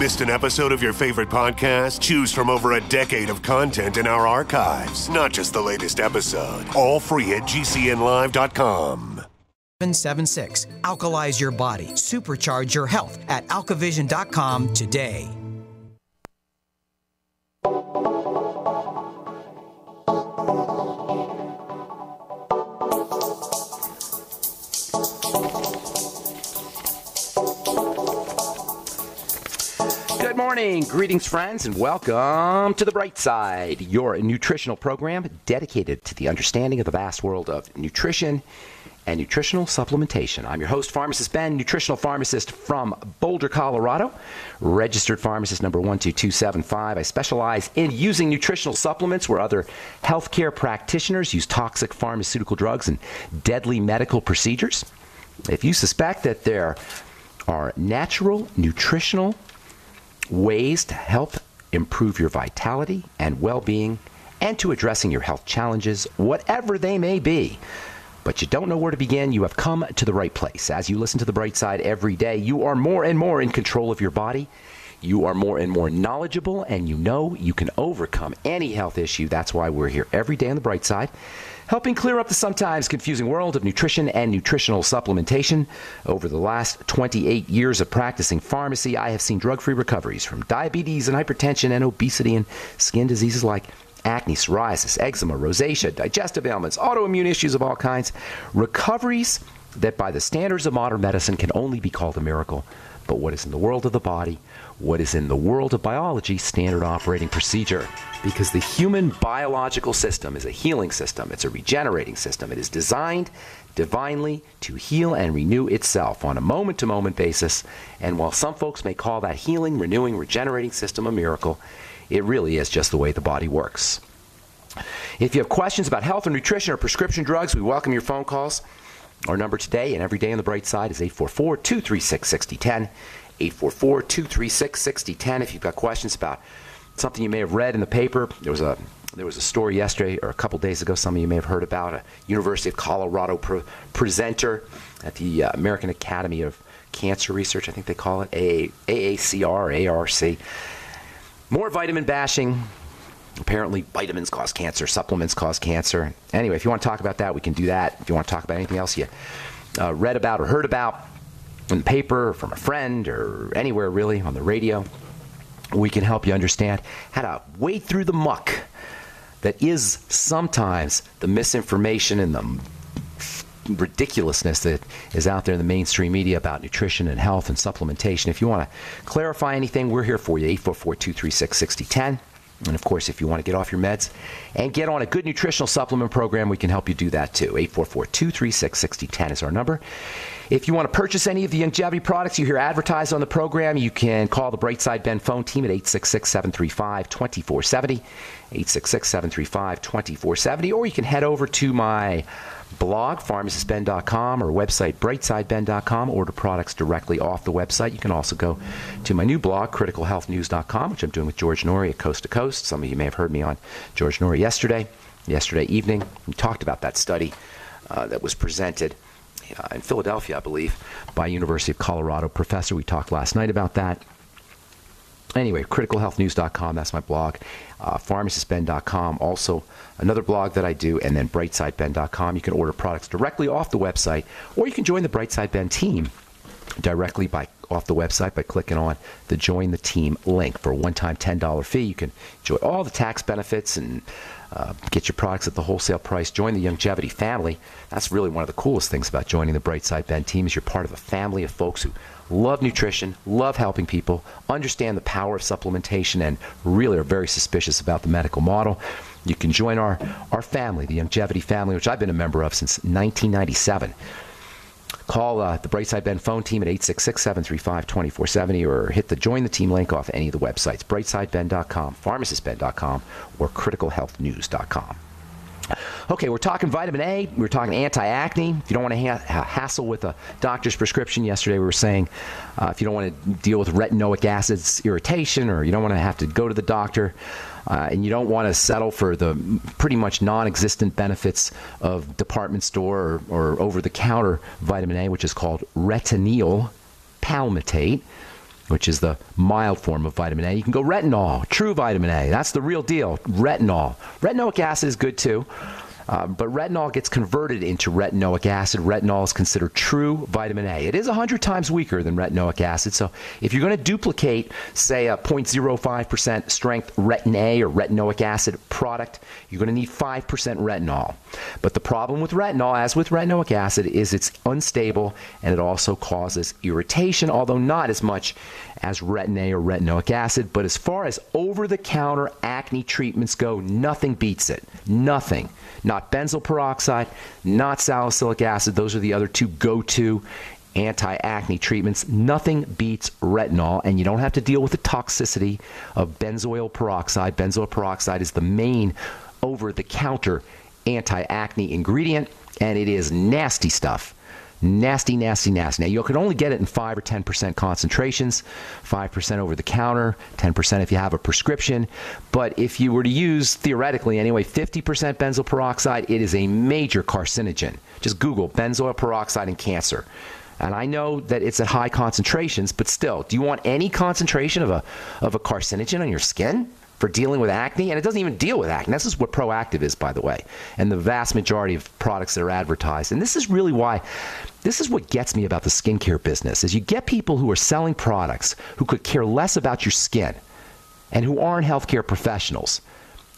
Missed an episode of your favorite podcast? Choose from over a decade of content in our archives, not just the latest episode. All free at GCNlive.com. 776. Alkalize your body. Supercharge your health at alkavision.com today. Good morning, greetings friends, and welcome to The Bright Side, your nutritional program dedicated to the understanding of the vast world of nutrition and nutritional supplementation. I'm your host, Pharmacist Ben, nutritional pharmacist from Boulder, Colorado, registered pharmacist number 12275. I specialize in using nutritional supplements where other healthcare practitioners use toxic pharmaceutical drugs and deadly medical procedures. If you suspect that there are natural nutritional ways to help improve your vitality and well-being and to addressing your health challenges, whatever they may be, but you don't know where to begin, you have come to the right place. As you listen to The Bright Side every day, you are more and more in control of your body. You are more and more knowledgeable, and you know you can overcome any health issue. That's why we're here every day on The Bright Side, helping clear up the sometimes confusing world of nutrition and nutritional supplementation. Over the last 28 years of practicing pharmacy, I have seen drug-free recoveries from diabetes and hypertension and obesity and skin diseases like acne, psoriasis, eczema, rosacea, digestive ailments, autoimmune issues of all kinds. Recoveries that by the standards of modern medicine can only be called a miracle. But what is in the world of the body, what is in the world of biology, standard operating procedure. Because the human biological system is a healing system. It's a regenerating system. It is designed divinely to heal and renew itself on a moment-to-moment basis. And while some folks may call that healing, renewing, regenerating system a miracle, it really is just the way the body works. If you have questions about health or nutrition or prescription drugs, we welcome your phone calls. Our number today and every day on The Bright Side is 844-236-6010. 844-236-6010. If you've got questions about something you may have read in the paper, there was a story yesterday or a couple days ago, some of you may have heard about, a University of Colorado presenter at the American Academy of Cancer Research, I think they call it, AACR, ARC. More vitamin bashing. Apparently vitamins cause cancer, supplements cause cancer. Anyway, if you want to talk about that, we can do that. If you want to talk about anything else you read about or heard about in the paper, or from a friend, or anywhere really, on the radio, we can help you understand how to wade through the muck that is sometimes the misinformation and the ridiculousness that is out there in the mainstream media about nutrition and health and supplementation. If you want to clarify anything, we're here for you. 844-236-6010. And of course, if you want to get off your meds and get on a good nutritional supplement program, we can help you do that too. 844-236-6010 is our number. If you want to purchase any of the longevity products you hear advertised on the program, you can call the Brightside Ben phone team at 866-735-2470, 866-735-2470, or you can head over to my blog, pharmacistben.com, or website, brightsideben.com. Order products directly off the website. You can also go to my new blog, criticalhealthnews.com, which I'm doing with George Norrie at Coast to Coast. Some of you may have heard me on George Norrie yesterday evening. We talked about that study that was presented in Philadelphia, I believe, by University of Colorado professor. We talked last night about that. Anyway, criticalhealthnews.com, that's my blog. Pharmacistben.com, also another blog that I do, and then brightsideben.com. You can order products directly off the website, or you can join the Brightside Ben team directly off the website by clicking on the Join the Team link. For a one-time $10 fee, you can enjoy all the tax benefits and get your products at the wholesale price. Join the longevity family. That's really one of the coolest things about joining the Brightside Ben team, is you're part of a family of folks who love nutrition, love helping people, understand the power of supplementation, and really are very suspicious about the medical model. You can join our family, the longevity family, which I've been a member of since 1997. Call the Brightside Ben phone team at 866-735-2470, or hit the Join the Team link off any of the websites, brightsideben.com, pharmacistben.com, or criticalhealthnews.com. Okay, we're talking vitamin A. We're talking anti-acne. If you don't want to hassle with a doctor's prescription, yesterday we were saying if you don't want to deal with retinoic acid's irritation, or you don't want to have to go to the doctor, and you don't want to settle for the pretty much non-existent benefits of department store or over-the-counter vitamin A, which is called retinoic palmitate. which is the mild form of vitamin A. You can go retinol, true vitamin A. That's the real deal, retinol. Retinoic acid is good too. But retinol gets converted into retinoic acid. Retinol is considered true vitamin A. It is 100 times weaker than retinoic acid. So if you're going to duplicate, say, a 0.05% strength retin A or retinoic acid product, you're going to need 5% retinol. But the problem with retinol, as with retinoic acid, is it's unstable and it also causes irritation, although not as much as retin A or retinoic acid. But as far as over-the-counter acne treatments go, nothing beats it. Nothing. Not benzoyl peroxide, not salicylic acid. Those are the other two go-to anti-acne treatments. Nothing beats retinol, and you don't have to deal with the toxicity of benzoyl peroxide. Benzoyl peroxide is the main over-the-counter anti-acne ingredient, and it is nasty stuff. Nasty, nasty, nasty. Now, you can only get it in 5 or 10% concentrations, 5% over the counter, 10% if you have a prescription. But if you were to use, theoretically anyway, 50% benzoyl peroxide, it is a major carcinogen. Just Google benzoyl peroxide and cancer. And I know that it's at high concentrations, but still, do you want any concentration of a carcinogen on your skin for dealing with acne? And it doesn't even deal with acne. This is what Proactive is, by the way, and the vast majority of products that are advertised. And this is really why, this is what gets me about the skincare business, is you get people who are selling products who could care less about your skin and who aren't healthcare professionals.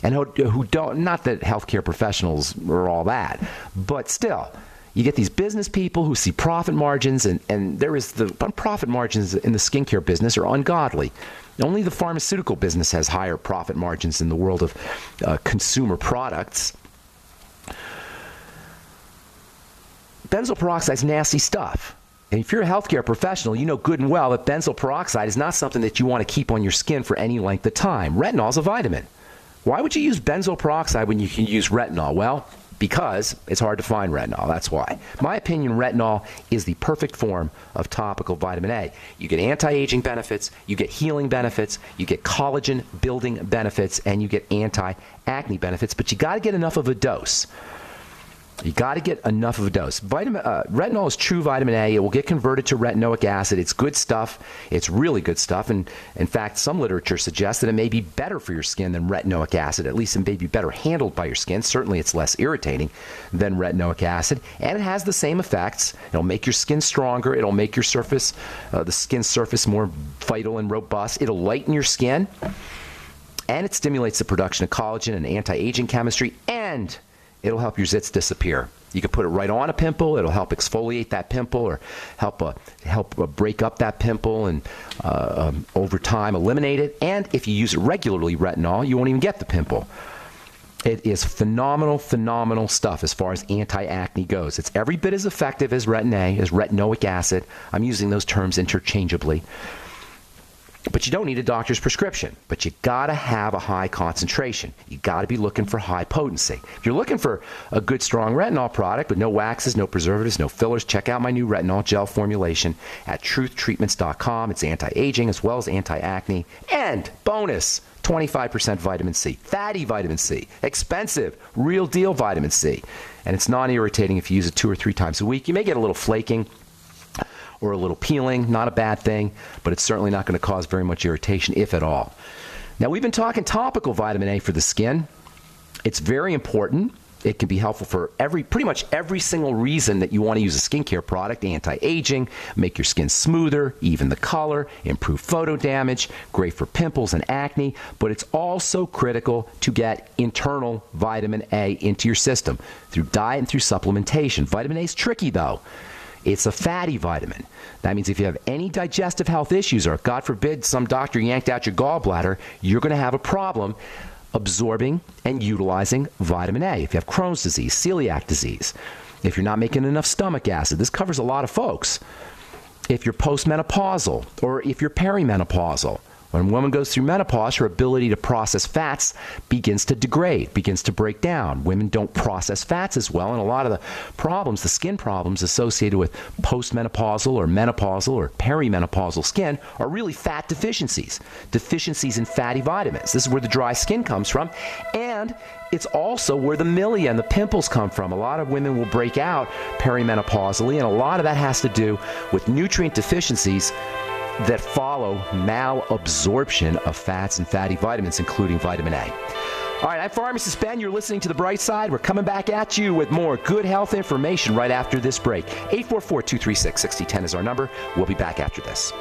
And who don't, not that healthcare professionals are all that, but still, you get these business people who see profit margins, and there is the profit margins in the skincare business are ungodly. Only the pharmaceutical business has higher profit margins in the world of consumer products. Benzoyl peroxide is nasty stuff. And if you're a healthcare professional, you know good and well that benzoyl peroxide is not something that you want to keep on your skin for any length of time. Retinol is a vitamin. Why would you use benzoyl peroxide when you can use retinol? Well, because it's hard to find retinol. That's why. In my opinion, retinol is the perfect form of topical vitamin A. You get anti-aging benefits, you get healing benefits, you get collagen building benefits, and you get anti-acne benefits, but you got to get enough of a dose. You got to get enough of a dose. Retinol is true vitamin A. It will get converted to retinoic acid. It's good stuff. It's really good stuff. And in fact, some literature suggests that it may be better for your skin than retinoic acid. At least it may be better handled by your skin. Certainly, it's less irritating than retinoic acid. And it has the same effects. It'll make your skin stronger. It'll make your surface, the skin surface, more vital and robust. It'll lighten your skin. And it stimulates the production of collagen and anti-aging chemistry. And it'll help your zits disappear. You can put it right on a pimple. It'll help exfoliate that pimple or help break up that pimple and over time eliminate it. And if you use it regularly, retinol, you won't even get the pimple. It is phenomenal, phenomenal stuff as far as anti-acne goes. It's every bit as effective as retin A, as retinoic acid. I'm using those terms interchangeably. But you don't need a doctor's prescription. But you got to have a high concentration. You got to be looking for high potency. If you're looking for a good, strong retinol product with no waxes, no preservatives, no fillers, check out my new retinol gel formulation at truthtreatments.com. It's anti-aging as well as anti-acne. And bonus, 25% vitamin C. Fatty vitamin C. Expensive, real deal vitamin C. And it's non-irritating if you use it 2 or 3 times a week. You may get a little flaking or a little peeling, not a bad thing, but it's certainly not going to cause very much irritation, if at all. Now, we've been talking topical vitamin A for the skin. It's very important. It can be helpful for pretty much every single reason that you want to use a skincare product. Anti-aging, make your skin smoother, even the color, improve photo damage, great for pimples and acne, but it's also critical to get internal vitamin A into your system through diet and through supplementation. Vitamin A is tricky, though. It's a fatty vitamin. That means if you have any digestive health issues, or God forbid some doctor yanked out your gallbladder, you're going to have a problem absorbing and utilizing vitamin A. If you have Crohn's disease, celiac disease, if you're not making enough stomach acid, this covers a lot of folks. If you're postmenopausal or if you're perimenopausal, when a woman goes through menopause, her ability to process fats begins to degrade, begins to break down. Women don't process fats as well, and a lot of the problems, the skin problems associated with postmenopausal or menopausal or perimenopausal skin are really fat deficiencies, deficiencies in fatty vitamins. This is where the dry skin comes from, and it's also where the milia and the pimples come from. A lot of women will break out perimenopausally, and a lot of that has to do with nutrient deficiencies that follow malabsorption of fats and fatty vitamins, including vitamin A. All right, I'm Pharmacist Ben. You're listening to The Bright Side. We're coming back at you with more good health information right after this break. 844-236-6010 is our number. We'll be back after this.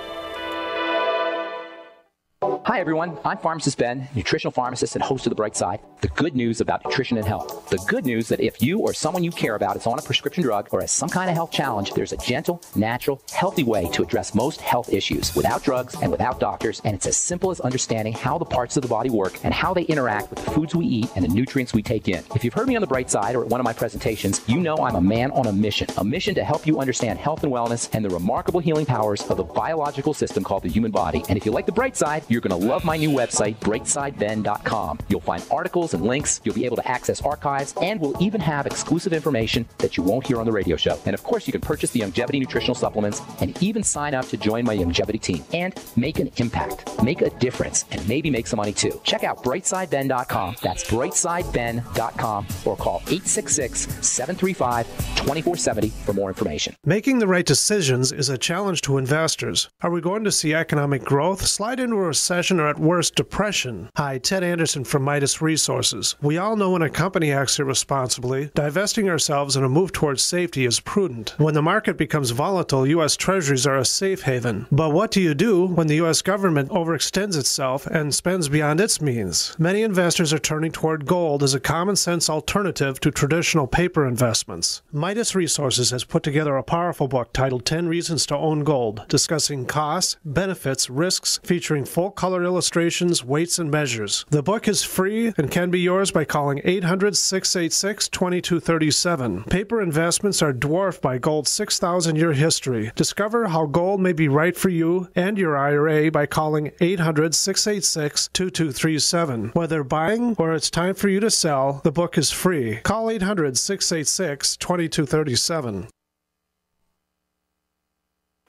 Hi, everyone. I'm Pharmacist Ben, nutritional pharmacist and host of The Bright Side. The good news about nutrition and health. The good news that if you or someone you care about is on a prescription drug or has some kind of health challenge, there's a gentle, natural, healthy way to address most health issues without drugs and without doctors. And it's as simple as understanding how the parts of the body work and how they interact with the foods we eat and the nutrients we take in. If you've heard me on The Bright Side or at one of my presentations, you know I'm a man on a mission to help you understand health and wellness and the remarkable healing powers of the biological system called the human body. And if you like The Bright Side, you're going to love my new website, brightsideben.com. You'll find articles and links. You'll be able to access archives, and we'll even have exclusive information that you won't hear on the radio show. And of course, you can purchase the Youngevity nutritional supplements and even sign up to join my Youngevity team and make an impact, make a difference, and maybe make some money too. Check out brightsideben.com. That's brightsideben.com, or call 866-735-2470 for more information. Making the right decisions is a challenge to investors. Are we going to see economic growth, slide into a recession, or at worst, depression? Hi, Ted Anderson from Midas Resources. We all know when a company acts irresponsibly, divesting ourselves in a move towards safety is prudent. When the market becomes volatile, U.S. Treasuries are a safe haven. But what do you do when the U.S. government overextends itself and spends beyond its means? Many investors are turning toward gold as a common-sense alternative to traditional paper investments. Midas Resources has put together a powerful book titled 10 Reasons to Own Gold, discussing costs, benefits, risks, featuring full-color illustrations, weights, and measures. The book is free and can be yours by calling 800-686-2237. Paper investments are dwarfed by gold's 6,000-year history. Discover how gold may be right for you and your IRA by calling 800-686-2237. Whether buying or it's time for you to sell, the book is free. Call 800-686-2237.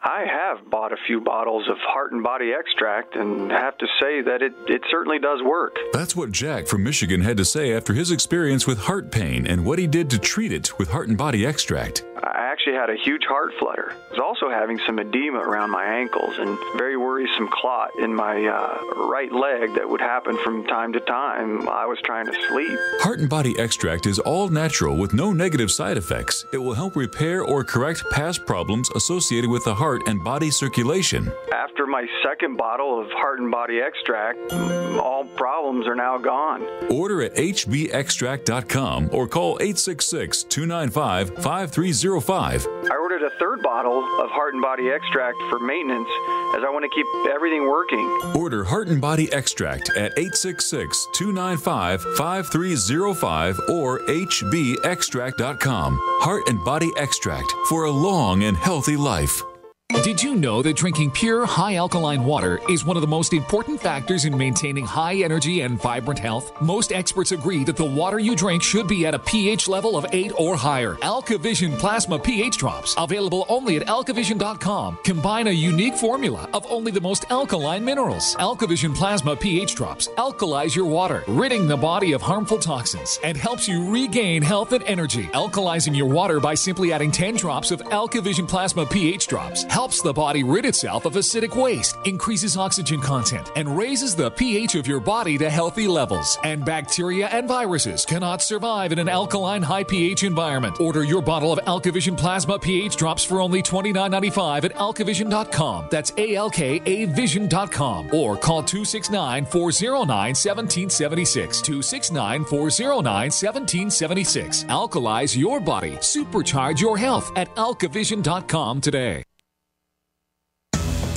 I have bought a few bottles of Heart and Body Extract and have to say that it certainly does work. That's what Jack from Michigan had to say after his experience with heart pain and what he did to treat it with Heart and Body Extract. I actually had a huge heart flutter. I was also having some edema around my ankles and very worrisome clot in my right leg that would happen from time to time while I was trying to sleep. Heart and Body Extract is all natural with no negative side effects. It will help repair or correct past problems associated with the heart and body circulation. After my second bottle of Heart and Body Extract, all problems are now gone. Order at hbextract.com or call 866-295-5305. I ordered a third bottle of Heart and Body Extract for maintenance as I want to keep everything working. Order Heart and Body Extract at 866-295-5305 or hbextract.com. Heart and Body Extract for a long and healthy life. Did you know that drinking pure, high-alkaline water is one of the most important factors in maintaining high energy and vibrant health? Most experts agree that the water you drink should be at a pH level of 8 or higher. AlkaVision Plasma pH Drops, available only at alkavision.com, combine a unique formula of only the most alkaline minerals. AlkaVision Plasma pH Drops alkalize your water, ridding the body of harmful toxins, and helps you regain health and energy. Alkalizing your water by simply adding 10 drops of AlkaVision Plasma pH Drops helps the body rid itself of acidic waste, increases oxygen content, and raises the pH of your body to healthy levels. And bacteria and viruses cannot survive in an alkaline high pH environment. Order your bottle of AlkaVision Plasma pH Drops for only $29.95 at alkavision.com. That's ALKAvision.com. Or call 269-409-1776. 269-409-1776. Alkalize your body. Supercharge your health at alkavision.com today.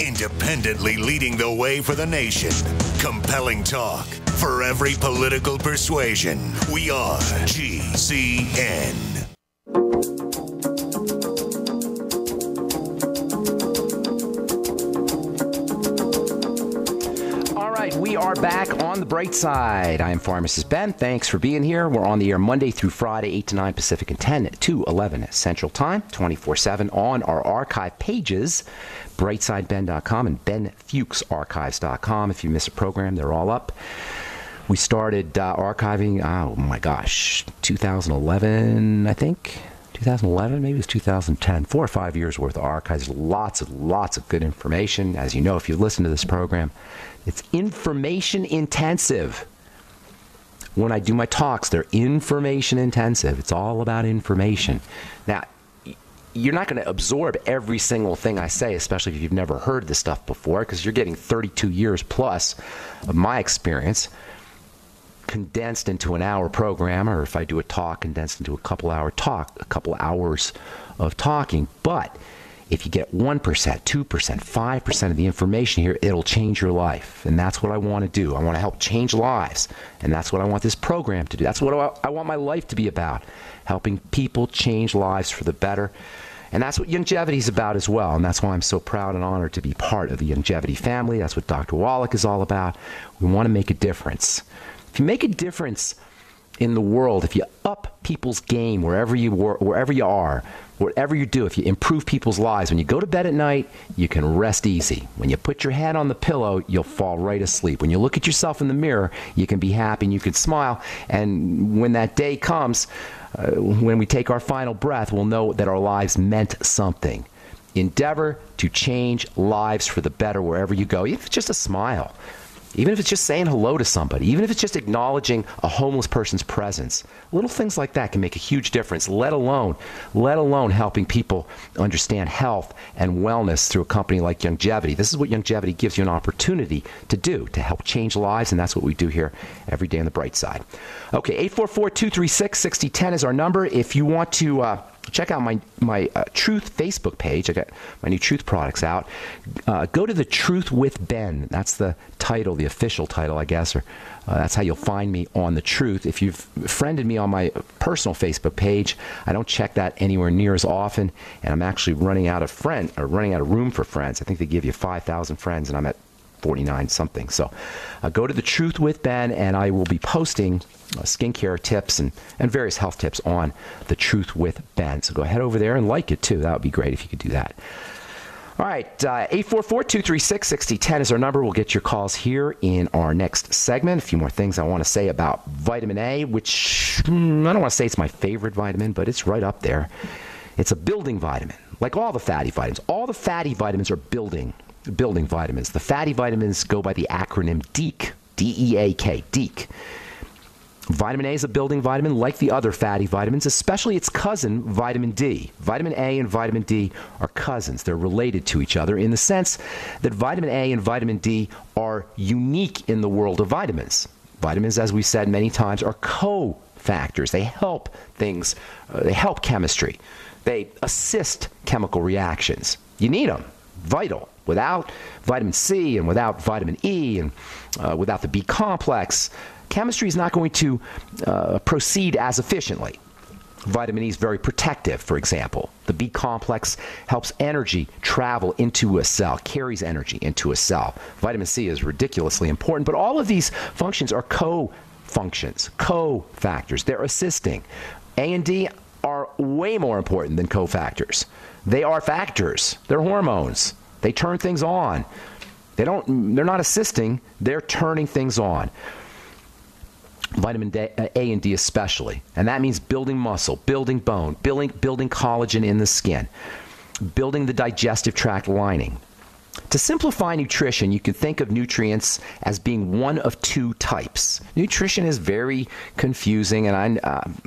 Independently leading the way for the nation. Compelling talk for every political persuasion. We are GCN. All right, we are back on The Bright Side. I am Pharmacist Ben. Thanks for being here. We're on the air Monday through Friday, 8 to 9 Pacific and 10 to 11 Central Time, 24/7 on our archive pages, brightsideben.com and benfuchsarchives.com. If you miss a program, they're all up. We started archiving, 2011, I think. 2011, maybe it was 2010, 4 or 5 years worth of archives, lots of good information. As you know, if you listen to this program, it's information intensive. When I do my talks, they're information intensive. It's all about information. Now, you're not going to absorb every single thing I say, especially if you've never heard this stuff before, because you're getting 32 years plus of my experience condensed into an hour program, or if I do a talk, condensed into a couple hours of talking. But if you get 1%, 2%, 5% of the information here, it'll change your life. And that's what I want to do. I want to help change lives. And that's what I want this program to do. That's what I want my life to be about, helping people change lives for the better. And that's what Youngevity is about as well. And that's why I'm so proud and honored to be part of the Youngevity family. That's what Dr. Wallach is all about. We want to make a difference. If you make a difference in the world, if you up people's game wherever you are, whatever you do, if you improve people's lives, when you go to bed at night, you can rest easy. When you put your head on the pillow, you'll fall right asleep. When you look at yourself in the mirror, you can be happy and you can smile. And when that day comes, when we take our final breath, we'll know that our lives meant something. Endeavor to change lives for the better wherever you go, even if it's just a smile. Even if it's just saying hello to somebody, even if it's just acknowledging a homeless person's presence, little things like that can make a huge difference, let alone helping people understand health and wellness through a company like Youngevity. This is what Youngevity gives you an opportunity to do, to help change lives, and that's what we do here every day on the bright side. Okay, 844-236-6010 is our number. If you want to check out my Truth Facebook page. I got my new Truth products out. Go to the Truth with Ben. That's the title, the official title, I guess, or that's how you'll find me on the Truth. If you've friended me on my personal Facebook page, I don't check that anywhere near as often, and I'm actually running out of room for friends. I think they give you 5,000 friends, and I'm at 49 something. So go to the Truth with Ben, and I will be posting skincare tips and various health tips on the Truth with Ben. So go ahead over there and like it too. That would be great if you could do that. All right, 844-236-6010 is our number. We'll get your calls here in our next segment. A few more things I want to say about vitamin A, which I don't want to say it's my favorite vitamin, but it's right up there. It's a building vitamin, like all the fatty vitamins. All the fatty vitamins are building vitamins. The fatty vitamins go by the acronym DEAK, D-E-A-K, DEAK. Vitamin A is a building vitamin like the other fatty vitamins, especially its cousin, vitamin D. Vitamin A and vitamin D are cousins. They're related to each other in the sense that vitamin A and vitamin D are unique in the world of vitamins. Vitamins, as we said many times, are cofactors. They help things. They help chemistry. They assist chemical reactions. You need them. Vital. Without vitamin C and without vitamin E and without the B complex, chemistry is not going to proceed as efficiently. Vitamin E is very protective, for example. The B complex helps energy travel into a cell, carries energy into a cell. Vitamin C is ridiculously important, but all of these functions are co-functions, co-factors. They're assisting. A and D are way more important than cofactors. They are factors. They're hormones. They turn things on. They're not assisting, they're turning things on. Vitamin A and D especially. And that means building muscle, building bone, building collagen in the skin, building the digestive tract lining. To simplify nutrition, you can think of nutrients as being one of two types. Nutrition is very confusing, and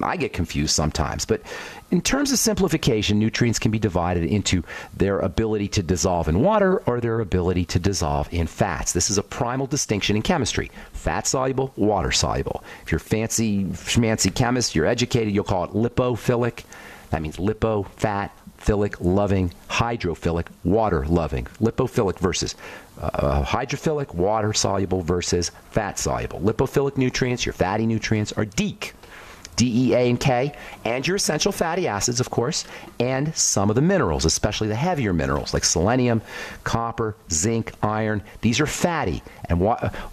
I get confused sometimes. But in terms of simplification, nutrients can be divided into their ability to dissolve in water or their ability to dissolve in fats. This is a primal distinction in chemistry. Fat-soluble, water-soluble. If you're schmancy chemist, you're educated, you'll call it lipophilic. That means lipo, fat, philic, loving, hydrophilic, water-loving. Lipophilic versus hydrophilic, water-soluble versus fat-soluble. Lipophilic nutrients, your fatty nutrients, are DEAK, D-E-A and K, and your essential fatty acids, of course, and some of the minerals, especially the heavier minerals like selenium, copper, zinc, iron. These are fatty. And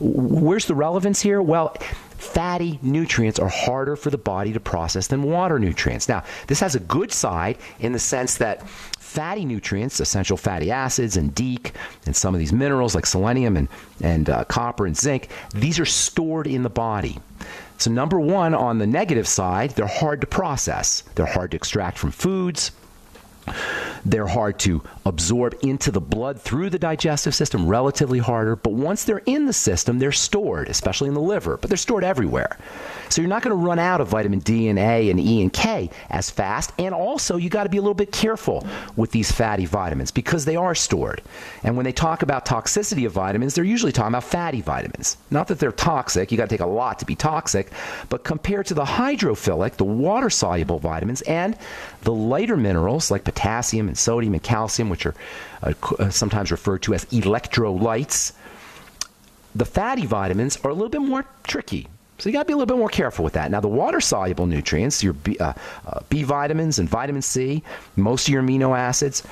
where's the relevance here? Well, fatty nutrients are harder for the body to process than water nutrients. Now, this has a good side in the sense that Fatty nutrients, essential fatty acids and DEEK, and some of these minerals like selenium and copper and zinc, these are stored in the body. So number one, on the negative side, they're hard to process. They're hard to extract from foods. They're hard to absorb into the blood through the digestive system, relatively harder. But once they're in the system, they're stored, especially in the liver. But they're stored everywhere. So you're not going to run out of vitamin D and A and E and K as fast. And also, you got to be a little bit careful with these fatty vitamins because they are stored. And when they talk about toxicity of vitamins, they're usually talking about fatty vitamins. Not that they're toxic. You got to take a lot to be toxic. But compared to the hydrophilic, the water-soluble vitamins, and the lighter minerals like potassium and sodium and calcium, which are sometimes referred to as electrolytes, the fatty vitamins are a little bit more tricky. So you got to be a little bit more careful with that. Now, the water-soluble nutrients, your B vitamins and vitamin C, most of your amino acids,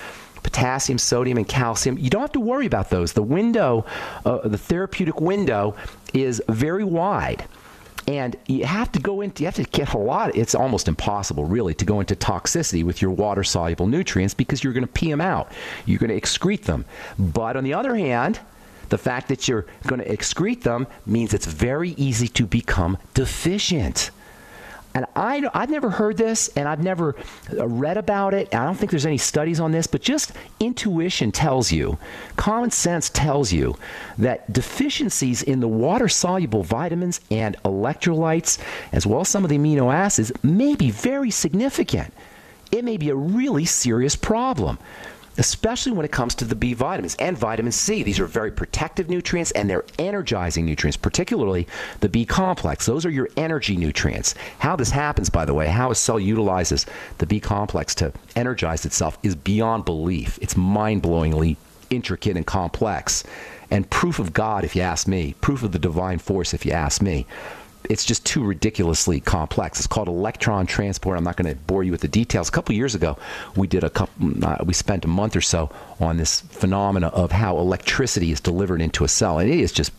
potassium, sodium, and calcium, you don't have to worry about those. The window, the therapeutic window is very wide. And you have to get a lot. It's almost impossible, really, to go into toxicity with your water-soluble nutrients because you're going to pee them out. You're going to excrete them. But on the other hand, the fact that you're going to excrete them means it's very easy to become deficient. And I've never heard this, and I've never read about it. I don't think there's any studies on this, but just intuition tells you, common sense tells you that deficiencies in the water-soluble vitamins and electrolytes, as well as some of the amino acids, may be very significant. It may be a really serious problem, especially when it comes to the B vitamins and vitamin C. These are very protective nutrients, and they're energizing nutrients, particularly the B complex. Those are your energy nutrients. How this happens, by the way, how a cell utilizes the B complex to energize itself is beyond belief. It's mind-blowingly intricate and complex, and proof of God, if you ask me, proof of the divine force, if you ask me. It's just too ridiculously complex. It's called electron transport. I'm not going to bore you with the details. A couple years ago, we spent a month or so on this phenomena of how electricity is delivered into a cell. And it is just,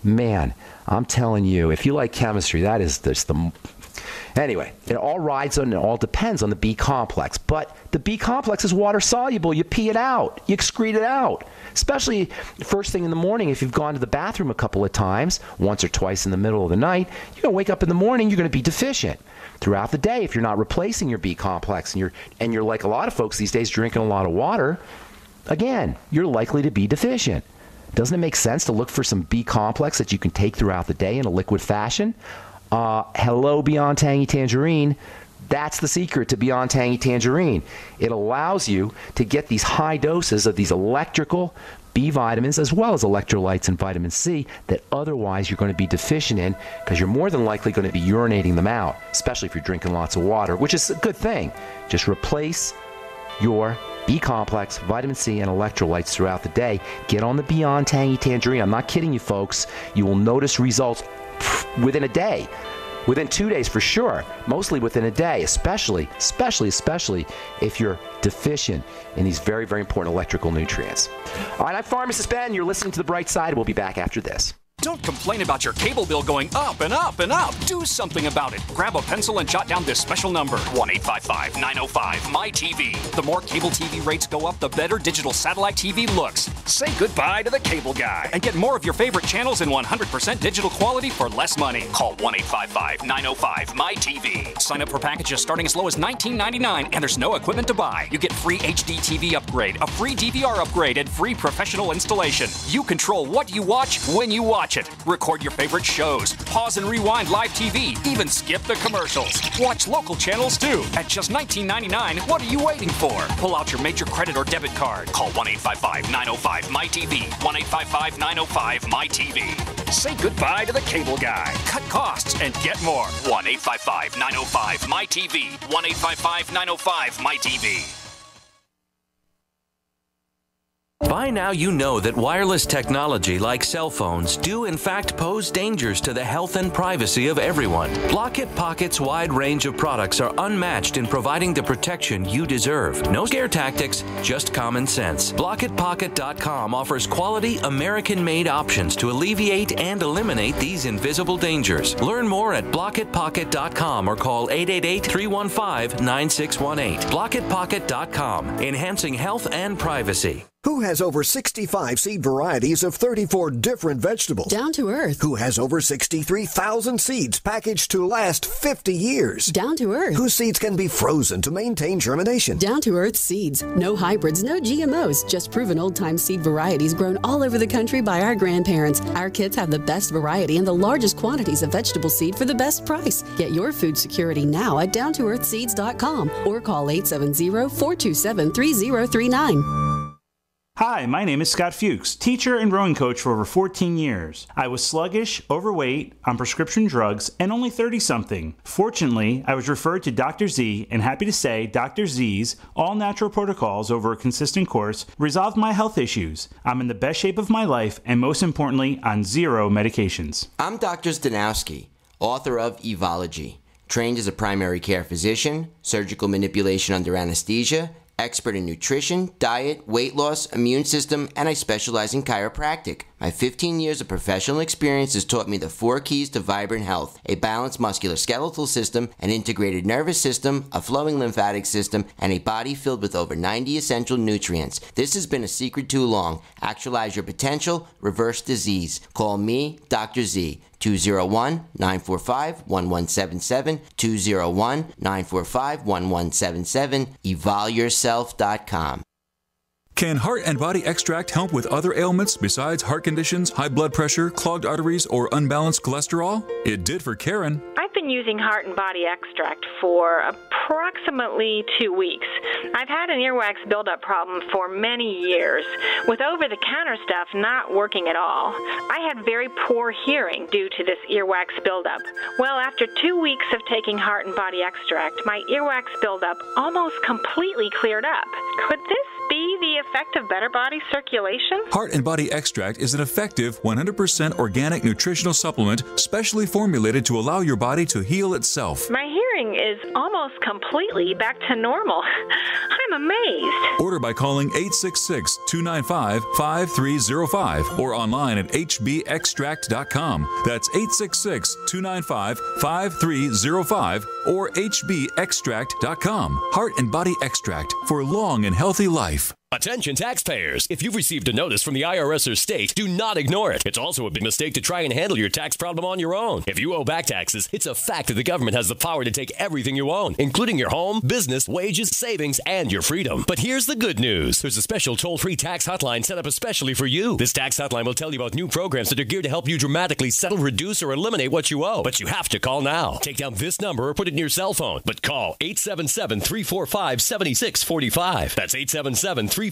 man, I'm telling you, if you like chemistry, that is just the... Anyway, it all rides on, it all depends on the B complex. But the B complex is water soluble. You pee it out. You excrete it out. Especially first thing in the morning, if you've gone to the bathroom a couple of times, once or twice in the middle of the night, you're going to wake up in the morning, you're going to be deficient. Throughout the day, if you're not replacing your B complex and you're like a lot of folks these days drinking a lot of water, again, you're likely to be deficient. Doesn't it make sense to look for some B complex that you can take throughout the day in a liquid fashion? Hello, Beyond Tangy Tangerine. That's the secret to Beyond Tangy Tangerine. It allows you to get these high doses of these electrical B vitamins as well as electrolytes and vitamin C that otherwise you're going to be deficient in because you're more than likely going to be urinating them out, especially if you're drinking lots of water, which is a good thing. Just replace your B complex, vitamin C, and electrolytes throughout the day. Get on the Beyond Tangy Tangerine. I'm not kidding you, folks. You will notice results within a day. Within 2 days for sure, mostly within a day, especially if you're deficient in these very, very important electrical nutrients. All right, I'm Pharmacist Ben. You're listening to The Bright Side. We'll be back after this. Don't complain about your cable bill going up and up and up. Do something about it. Grab a pencil and jot down this special number, 1-855-905-MY-TV. The more cable TV rates go up, the better digital satellite TV looks. Say goodbye to the cable guy and get more of your favorite channels in 100% digital quality for less money. Call 1-855-905-MY-TV. Sign up for packages starting as low as $19.99, and there's no equipment to buy. You get free HD TV upgrade, a free DVR upgrade, and free professional installation. You control what you watch when you watch it. Record your favorite shows, pause and rewind live TV, even skip the commercials. Watch local channels too. At just $19.99, what are you waiting for? Pull out your major credit or debit card. Call 1-855-905-MY-TV. 1-855-905-MY-TV. Say goodbye to the cable guy. Cut costs and get more. 1-855-905-MY-TV. 1-855-905-MY-TV. By now you know that wireless technology like cell phones do in fact pose dangers to the health and privacy of everyone. Block-It Pocket's wide range of products are unmatched in providing the protection you deserve. No scare tactics, just common sense. BlockItPocket.com offers quality American-made options to alleviate and eliminate these invisible dangers. Learn more at BlockItPocket.com or call 888-315-9618. BlockItPocket.com, enhancing health and privacy. Who has over 65 seed varieties of 34 different vegetables? Down to Earth. Who has over 63,000 seeds packaged to last 50 years? Down to Earth. Whose seeds can be frozen to maintain germination? Down to Earth seeds. No hybrids, no GMOs, just proven old-time seed varieties grown all over the country by our grandparents. Our kits have the best variety and the largest quantities of vegetable seed for the best price. Get your food security now at downtoearthseeds.com or call 870-427-3039. Hi, my name is Scott Fuchs, teacher and rowing coach for over 14 years. I was sluggish, overweight, on prescription drugs, and only 30-something. Fortunately, I was referred to Dr. Z, and happy to say Dr. Z's all-natural protocols over a consistent course resolved my health issues. I'm in the best shape of my life, and most importantly, on 0 medications. I'm Dr. Zdanowski, author of Evology, trained as a primary care physician, surgical manipulation under anesthesia, expert in nutrition, diet, weight loss, immune system, and I specialize in chiropractic. My 15 years of professional experience has taught me the 4 keys to vibrant health: a balanced musculoskeletal system, an integrated nervous system, a flowing lymphatic system, and a body filled with over 90 essential nutrients. This has been a secret too long. Actualize your potential, reverse disease. Call me, Dr. Z. 201-945-1177, 201-945-1177, evolyourself.com. Can Heart and Body Extract help with other ailments besides heart conditions, high blood pressure, clogged arteries, or unbalanced cholesterol? It did for Karen. I've been using Heart and Body Extract for approximately 2 weeks. I've had an earwax buildup problem for many years, with over-the-counter stuff not working at all. I had very poor hearing due to this earwax buildup. Well, after 2 weeks of taking Heart and Body Extract, my earwax buildup almost completely cleared up. Could this be the effect of better body circulation? Heart and Body Extract is an effective 100% organic nutritional supplement specially formulated to allow your body to heal itself. My hearing is almost completely back to normal. I'm amazed. Order by calling 866-295-5305 or online at hbextract.com. That's 866-295-5305 or hbextract.com. Heart and Body Extract for long and healthy life. Attention taxpayers! If you've received a notice from the IRS or state, do not ignore it. It's also a big mistake to try and handle your tax problem on your own. If you owe back taxes, it's a fact that the government has the power to take everything you own, including your home, business, wages, savings, and your freedom. But here's the good news. There's a special toll-free tax hotline set up especially for you. This tax hotline will tell you about new programs that are geared to help you dramatically settle, reduce, or eliminate what you owe. But you have to call now. Take down this number or put it in your cell phone. But call 877-345-7645. That's 877-345-7645.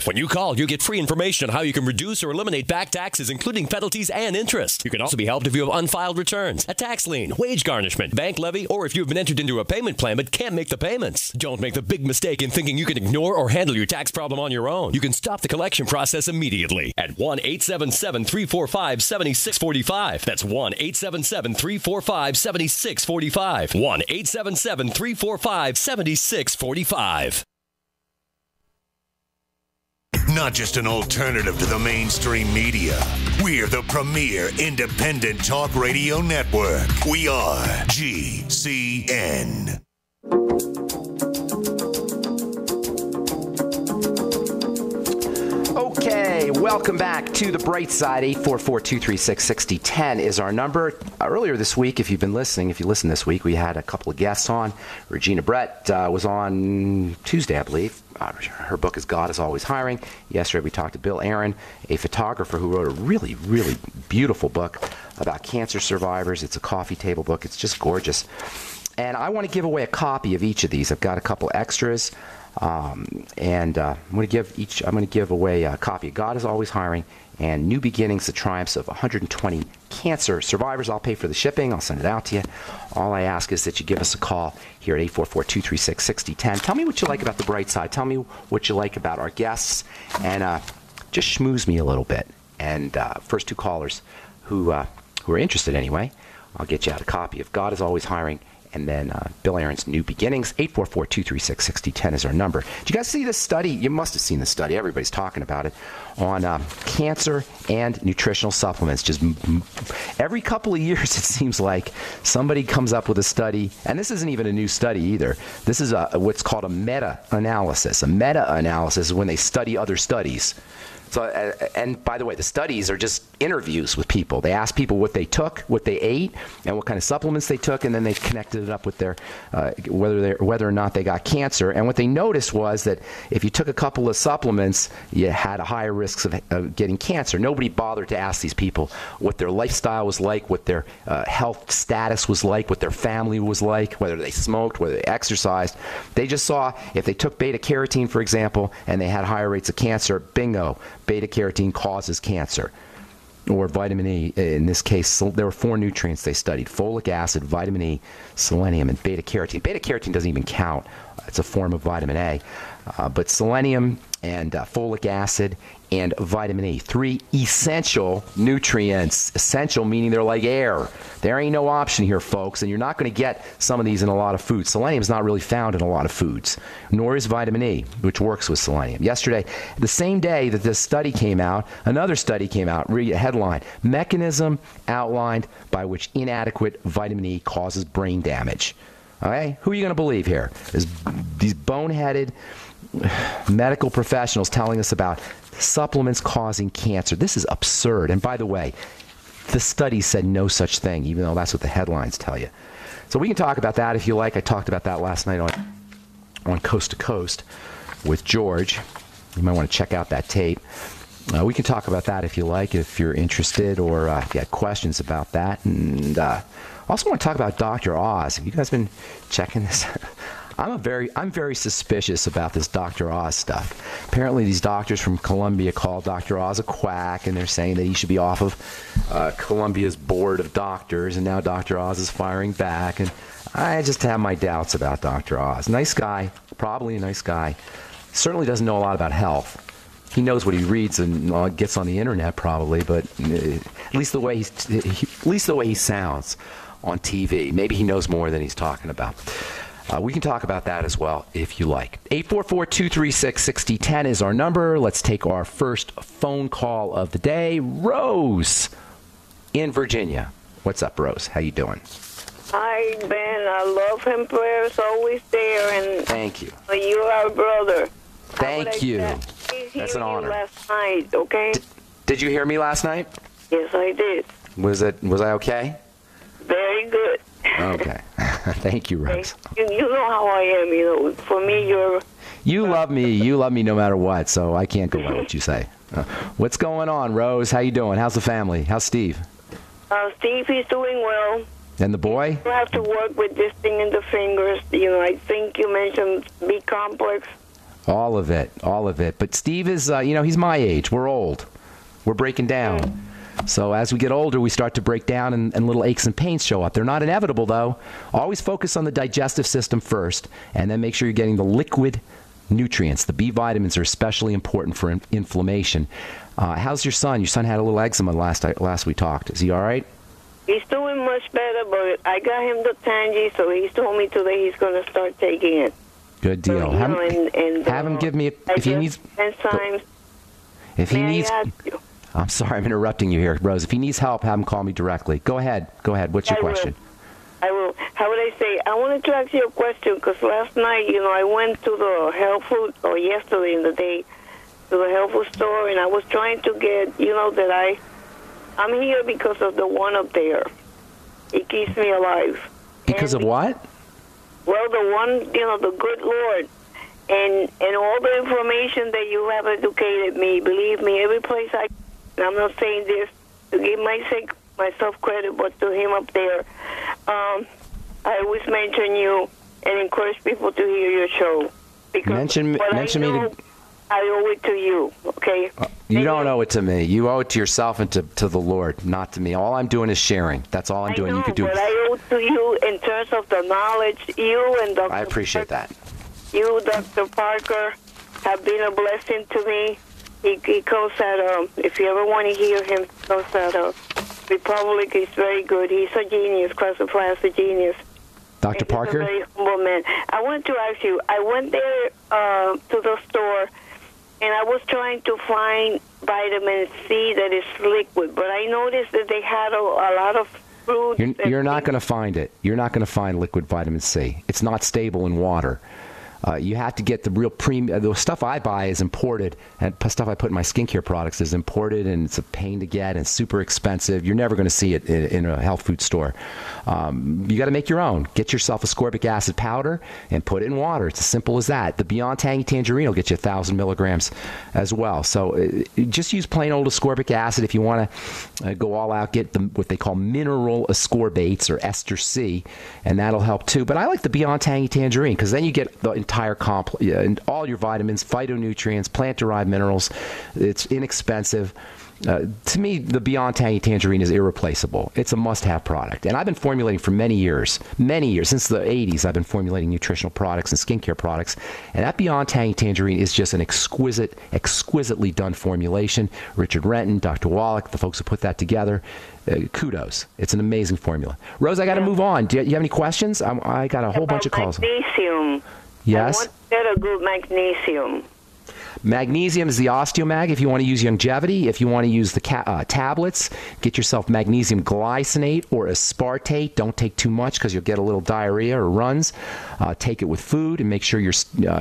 When you call, you get free information on how you can reduce or eliminate back taxes, including penalties and interest. You can also be helped if you have unfiled returns, a tax lien, wage garnishment, bank levy, or if you've been entered into a payment plan but can't make the payments. Don't make the big mistake in thinking you can ignore or handle your tax problem on your own. You can stop the collection process immediately at 1-877-345-7645. That's 1-877-345-7645. 1-877-345-7645. Not just an alternative to the mainstream media. We're the premier independent talk radio network. We are GCN. Okay, welcome back to the Bright Side. 844-236-6010 is our number. Earlier this week, if you listened this week, we had a couple of guests on. Regina Brett was on Tuesday, I believe. Her book is God is Always Hiring. Yesterday, we talked to Bill Aaron, a photographer who wrote a really, really beautiful book about cancer survivors. It's a coffee table book. It's just gorgeous. And I want to give away a copy of each of these. I've got a couple extras. I'm going to give away a copy of God is Always Hiring and New Beginnings, the triumphs of 120 cancer survivors. I'll pay for the shipping. I'll send it out to you. All I ask is that you give us a call here at 844-236-6010. Tell me what you like about the bright side. Tell me what you like about our guests, and just schmooze me a little bit. And first two callers who are interested anyway, I'll get you out a copy of God is Always Hiring, and then Bill Aaron's New Beginnings. 844-236-6010 is our number. Did you guys see this study? You must have seen this study. Everybody's talking about it on cancer and nutritional supplements. Just every couple of years, it seems like somebody comes up with a study, and this isn't even a new study either. This is what's called a meta-analysis. A meta-analysis is when they study other studies. So, and by the way, the studies are just interviews with people. They ask people what they took, what they ate, and what kind of supplements they took, and then they connected it up with their whether or not they got cancer. And what they noticed was that if you took a couple of supplements, you had a higher risk of getting cancer. Nobody bothered to ask these people what their lifestyle was like, what their health status was like, what their family was like, whether they smoked, whether they exercised. They just saw if they took beta-carotene, for example, and they had higher rates of cancer, bingo. Beta-carotene causes cancer. Or vitamin E. In this case, there were 4 nutrients they studied: folic acid, vitamin E, selenium, and beta-carotene. Beta-carotene doesn't even count. It's a form of vitamin A. But selenium and folic acid and vitamin E, 3 essential nutrients. Essential meaning they're like air. There ain't no option here, folks, and you're not going to get some of these in a lot of foods. Selenium is not really found in a lot of foods, nor is vitamin E, which works with selenium. Yesterday, the same day that this study came out, another study came out. Read a headline: mechanism outlined by which inadequate vitamin E causes brain damage. Okay? Who are you going to believe here? There's these boneheaded medical professionals telling us about supplements causing cancer. This is absurd. And by the way, the study said no such thing, even though that's what the headlines tell you. So we can talk about that if you like. I talked about that last night on Coast to Coast with George. You might want to check out that tape. We can talk about that if you like, if you're interested, or if you had questions about that. And also want to talk about Dr. Oz. Have you guys been checking this? I'm very suspicious about this Dr. Oz stuff. Apparently, these doctors from Columbia called Dr. Oz a quack, and they're saying that he should be off of Columbia's board of doctors, and now Dr. Oz is firing back. And I just have my doubts about Dr. Oz. Nice guy, probably a nice guy. Certainly doesn't know a lot about health. He knows what he reads and gets on the internet, probably, but at least the way he sounds on TV. Maybe he knows more than he's talking about. We can talk about that as well if you like. 844-236-6010 is our number. Let's take our first phone call of the day. Rose in Virginia. What's up, Rose? How you doing? Hi, Ben. I love him. Prayers always there. And thank you. You are a brother. Thank you. That's an honor. Last night, okay? Did you hear me last night? Yes, I did. Was I okay? Very good. Okay. Thank you, Rose. You know how I am, you know. For me, you're... You love me. You love me no matter what, so I can't go by what you say. What's going on, Rose? How you doing? How's the family? How's Steve? Steve, he's doing well. And the boy? You have to work with this thing in the fingers. You know, I think you mentioned B-complex. All of it. But Steve is, he's my age. We're old. We're breaking down. So as we get older, we start to break down and little aches and pains show up. They're not inevitable, though. Always focus on the digestive system first, and then make sure you're getting the liquid nutrients. The B vitamins are especially important for inflammation. How's your son? Your son had a little eczema last we talked. Is he all right? He's doing much better, but I got him the Tangy, so he's told me today he's going to start taking it. Good deal. Have him give me if he needs. Enzymes. If he needs. I'm sorry, I'm interrupting you here, Rose. If he needs help, have him call me directly. Go ahead. What's your question? I will. How would I say? I wanted to ask you a question because last night, I went to the health food, or yesterday in the day, to the health food store, and I was trying to get, that I'm here because of the one up there. It keeps me alive. Because of what? Well, the one, the good Lord. And all the information that you have educated me, believe me, every place I'm not saying this to give myself credit, but to him up there, I always mention you and encourage people to hear your show. Because mention me. I owe it to you, okay? You don't owe it to me. You owe it to yourself and to the Lord, not to me. All I'm doing is sharing. That's all I'm doing. I know, you could do. But I owe to you in terms of the knowledge. You and Dr. I appreciate that. You, Dr. Parker, have been a blessing to me. He comes at, if you ever want to hear him, he comes at Republic. He's very good. He's a genius, class a genius. Dr. Parker? He's a very humble man. I want to ask you, I went there to the store, and I was trying to find vitamin C that is liquid, but I noticed that they had a lot of fruits. You're not going to find it. You're not going to find liquid vitamin C. It's not stable in water. You have to get the real premium. The stuff I buy is imported, and stuff I put in my skincare products is imported, and it's a pain to get and super expensive. You're never going to see it in a health food store. You got to make your own. Get yourself ascorbic acid powder and put it in water. It's as simple as that. The Beyond Tangy Tangerine will get you 1,000 milligrams as well. So just use plain old ascorbic acid. If you want to go all out, get what they call mineral ascorbates or ester C, and that'll help too. But I like the Beyond Tangy Tangerine because then you get the entire complex, and all your vitamins, phytonutrients, plant-derived minerals. It's inexpensive. To me, the Beyond Tangy Tangerine is irreplaceable. It's a must-have product. And I've been formulating for many years, since the 80s, I've been formulating nutritional products and skincare products. And that Beyond Tangy Tangerine is just an exquisitely done formulation. Richard Renton, Dr. Wallach, the folks who put that together, kudos. It's an amazing formula. Rose, I got to move on. Do you have any questions? I got a whole bunch of calls. Magnesium. Yes? I want to get a good magnesium. Magnesium is the Osteomag if you want to use longevity. If you want to use the tablets, get yourself magnesium glycinate or aspartate. Don't take too much because you'll get a little diarrhea or runs. Take it with food and make sure you're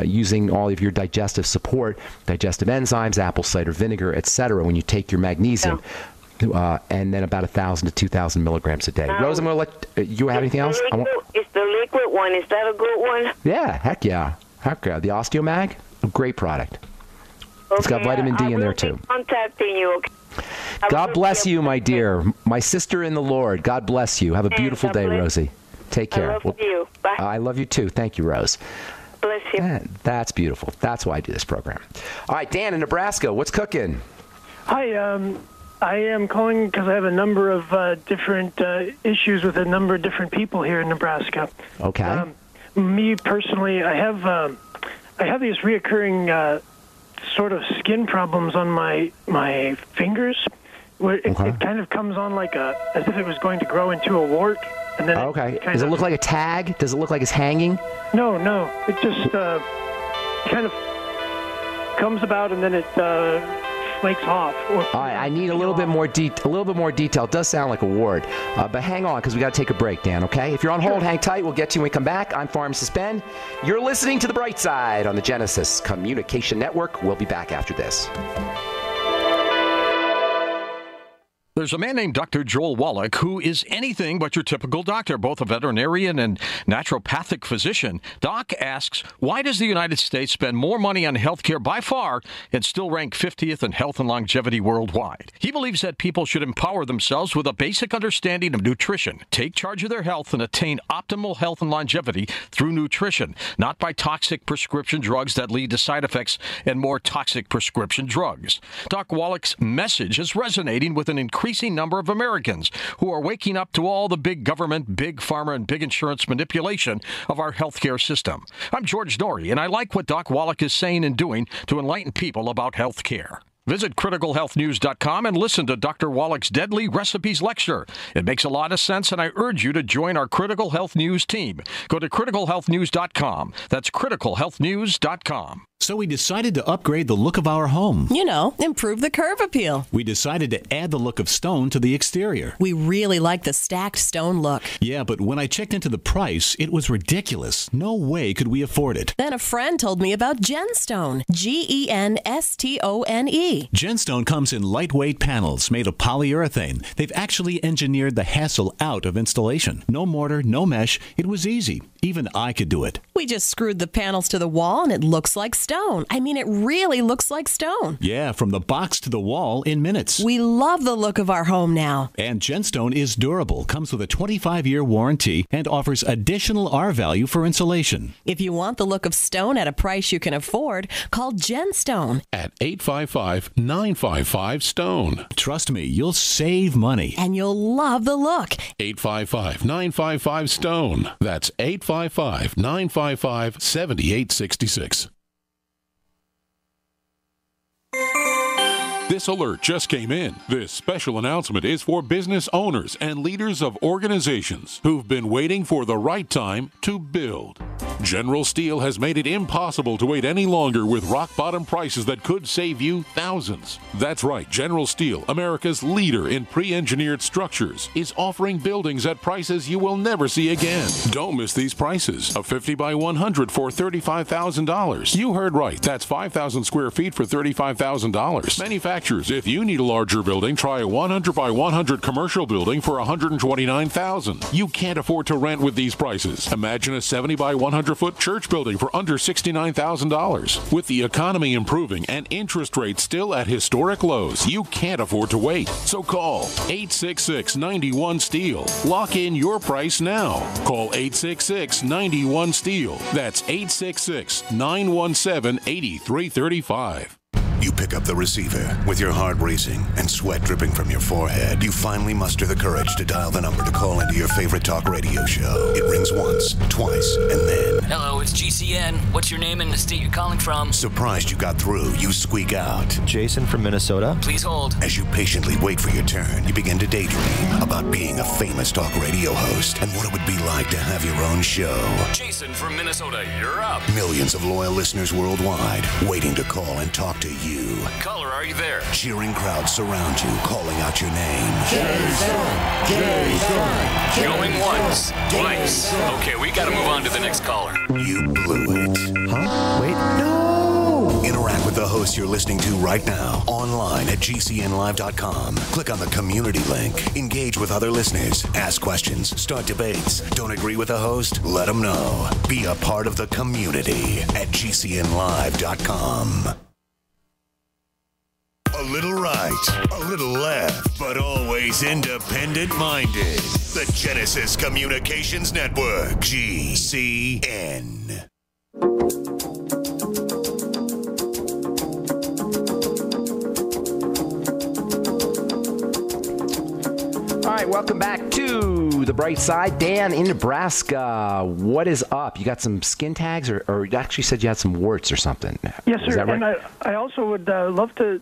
using all of your digestive support, digestive enzymes, apple cider vinegar, etc. when you take your magnesium. Yeah. And then about 1,000 to 2,000 milligrams a day. Rose, I'm going to let you have anything else? It's the liquid one. Is that a good one? Yeah, heck yeah. The Osteomag, a great product. Okay, it's got vitamin D in there too. Contacting you. Okay. God bless you, my dear. My sister in the Lord. God bless you. Have a beautiful day, Rosie. Take care. I love you. Bye. I love you too. Thank you, Rose. Bless you. That's beautiful. That's why I do this program. All right, Dan in Nebraska, what's cooking? Hi, I am calling because I have a number of different issues with a number of different people here in Nebraska. Okay. Me personally, I have these reoccurring sort of skin problems on my fingers, where it kind of comes on like as if it was going to grow into a wart, and then Does it look like a tag? Does it look like it's hanging? No, it just kind of comes about and then it flakes off. I need a little bit more detail. It does sound like a wart, but hang on because we got to take a break, Dan. Okay? If you're on hold, hang tight. We'll get to you when we come back. I'm Pharmacist Ben. You're listening to The Bright Side on the Genesis Communication Network. We'll be back after this. There's a man named Dr. Joel Wallach who is anything but your typical doctor, both a veterinarian and naturopathic physician. Doc asks, why does the United States spend more money on health care by far and still rank 50th in health and longevity worldwide? He believes that people should empower themselves with a basic understanding of nutrition, take charge of their health, and attain optimal health and longevity through nutrition, not by toxic prescription drugs that lead to side effects and more toxic prescription drugs. Doc Wallach's message is resonating with an increasing number of Americans who are waking up to all the big government, big pharma, and big insurance manipulation of our healthcare system. I'm George Norrie, and I like what Doc Wallach is saying and doing to enlighten people about healthcare. Visit criticalhealthnews.com and listen to Dr. Wallach's Deadly Recipes lecture. It makes a lot of sense, and I urge you to join our Critical Health News team. Go to criticalhealthnews.com. That's criticalhealthnews.com. So we decided to upgrade the look of our home. You know, improve the curb appeal. We decided to add the look of stone to the exterior. We really like the stacked stone look. Yeah, but when I checked into the price, it was ridiculous. No way could we afford it. Then a friend told me about Genstone. Genstone. Genstone comes in lightweight panels made of polyurethane. They've actually engineered the hassle out of installation. No mortar, no mesh. It was easy. Even I could do it. We just screwed the panels to the wall and it looks like stone. I mean, it really looks like stone. Yeah, from the box to the wall in minutes. We love the look of our home now. And Genstone is durable, comes with a 25-year warranty, and offers additional R-value for insulation. If you want the look of stone at a price you can afford, call Genstone at 855 855-955-STONE. Trust me, you'll save money. And you'll love the look. 855-955-STONE. That's 855-955-7866. This alert just came in. This special announcement is for business owners and leaders of organizations who've been waiting for the right time to build. General Steel has made it impossible to wait any longer with rock-bottom prices that could save you thousands. That's right, General Steel, America's leader in pre-engineered structures, is offering buildings at prices you will never see again. Don't miss these prices. A 50 by 100 for $35,000. You heard right. That's 5,000 square feet for $35,000. Manufacturers, if you need a larger building, try a 100 by 100 commercial building for $129,000. You can't afford to rent with these prices. Imagine a 70 by 100-foot church building for under $69,000. With the economy improving and interest rates still at historic lows, you can't afford to wait. So call 866-91-STEEL. Lock in your price now. Call 866-91-STEEL. That's 866-917-8335. You pick up the receiver with your heart racing and sweat dripping from your forehead. You finally muster the courage to dial the number to call into your favorite talk radio show. It rings once, twice, and then... Hello, it's GCN. What's your name and the state you're calling from? Surprised you got through, you squeak out. Jason from Minnesota. Please hold. As you patiently wait for your turn, you begin to daydream about being a famous talk radio host and what it would be like to have your own show. Jason from Minnesota, you're up. Millions of loyal listeners worldwide waiting to call and talk to you. Caller, are you there? Cheering crowds surround you, calling out your name. Jason! Jason! Going once, twice. Okay, we gotta move on to the next caller. You blew it. Huh? Wait, no! Interact with the host you're listening to right now, online at GCNlive.com. Click on the community link. Engage with other listeners. Ask questions. Start debates. Don't agree with the host? Let them know. Be a part of the community at GCNlive.com. A little right, a little left, but always independent-minded. The Genesis Communications Network, GCN. All right, welcome back to The Bright Side. Dan in Nebraska, what is up? You got some skin tags, or you actually said you had some warts or something? Yes, sir. Is that right? And I also would love to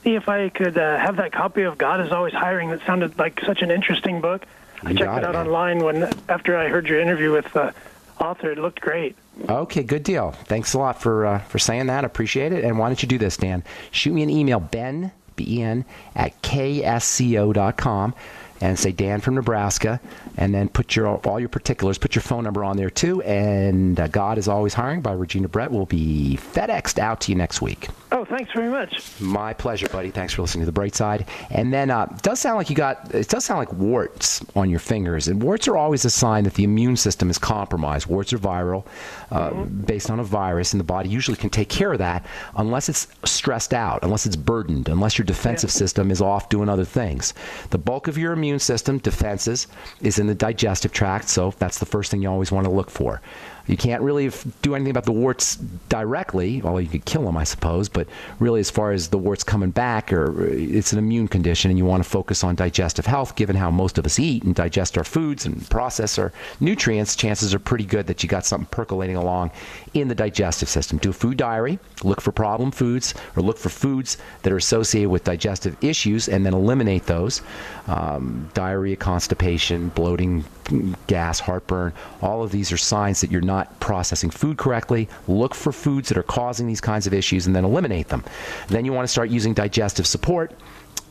see if I could have that copy of God is Always Hiring. That sounded like such an interesting book. I checked it out online after I heard your interview with the author. It looked great. Okay, good deal. Thanks a lot for saying that. Appreciate it. And why don't you do this, Dan? Shoot me an email, Ben, B-E-N, at ksco.com. and say Dan from Nebraska, and then put all your particulars, put your phone number on there too, and God is Always Hiring by Regina Brett will be FedExed out to you next week. Oh, thanks very much. My pleasure, buddy. Thanks for listening to The Bright Side. And then it does sound like warts on your fingers, and warts are always a sign that the immune system is compromised. Warts are viral, based on a virus, and the body usually can take care of that unless it's stressed out, unless it's burdened, unless your defensive system is off doing other things. The bulk of your immune system, defenses, is in the digestive tract, so that's the first thing you always want to look for. You can't really do anything about the warts directly, although you could kill them, I suppose, but really as far as the warts coming back, it's an immune condition, and you want to focus on digestive health. Given how most of us eat and digest our foods and process our nutrients, chances are pretty good that you got something percolating along in the digestive system. Do a food diary, look for problem foods, or look for foods that are associated with digestive issues, and then eliminate those. Diarrhea, constipation, bloating, gas, heartburn, all of these are signs that you're not processing food correctly. Look for foods that are causing these kinds of issues and then eliminate them. Then you want to start using digestive support.